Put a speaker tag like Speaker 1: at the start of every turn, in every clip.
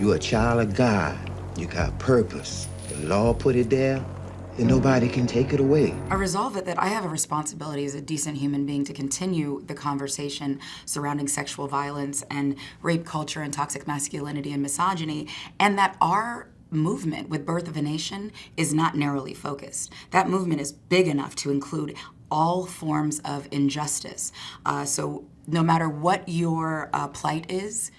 Speaker 1: You're a child of God. You got purpose. The law put it there, and nobody can take it away.
Speaker 2: I resolve it that I have a responsibility as a decent human being to continue the conversation surrounding sexual violence and rape culture and toxic masculinity and misogyny, and that our movement with Birth of a Nation is not narrowly focused. That movement is big enough to include all forms of injustice. So no matter what your plight is,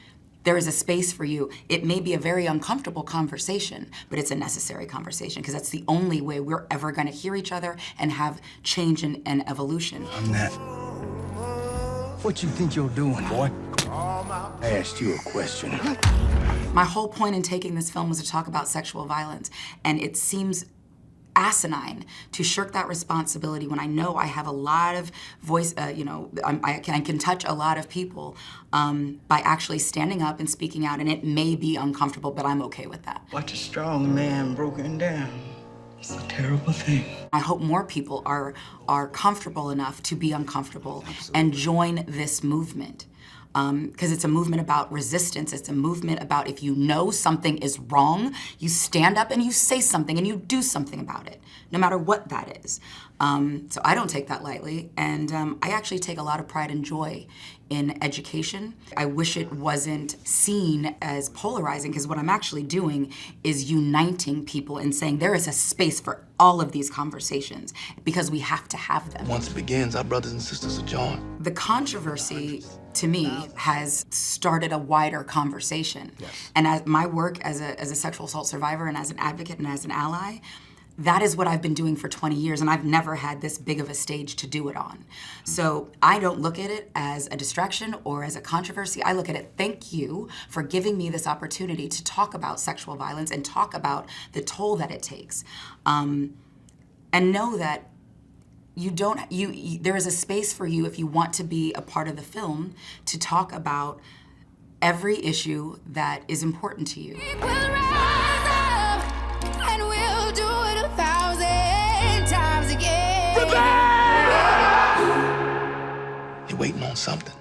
Speaker 2: there is a space for you. It may be a very uncomfortable conversation, but it's a necessary conversation because that's the only way we're ever gonna hear each other and have change and evolution.
Speaker 3: I'm Nat. What you think you're doing, boy? I asked you a question.
Speaker 2: My whole point in taking this film was to talk about sexual violence, and it seems asinine to shirk that responsibility when I know I have a lot of voice, I can touch a lot of people by actually standing up and speaking out, and it may be uncomfortable, but I'm okay with that.
Speaker 4: Watch a strong man broken down. It's a terrible thing.
Speaker 2: I hope more people are comfortable enough to be uncomfortable and join this movement. Because it's a movement about resistance. It's a movement about if you know something is wrong, you stand up and you say something and you do something about it, no matter what that is. So I don't take that lightly, and I actually take a lot of pride and joy in education. I wish it wasn't seen as polarizing, because what I'm actually doing is uniting people and saying there is a space for all of these conversations, because we have to have them.
Speaker 3: Once it begins, our brothers and sisters are joined.
Speaker 2: The controversy, to me, has started a wider conversation.
Speaker 3: Yes.
Speaker 2: And as my work as a sexual assault survivor and as an advocate and as an ally, that is what I've been doing for 20 years, and I've never had this big of a stage to do it on. So I don't look at it as a distraction or as a controversy. I look at it, thank you for giving me this opportunity to talk about sexual violence and talk about the toll that it takes. And know that there is a space for you, if you want to be a part of the film, to talk about every issue that is important to you.
Speaker 5: We'll rise up and we'll do it 1,000 times again.
Speaker 3: You're waiting on something.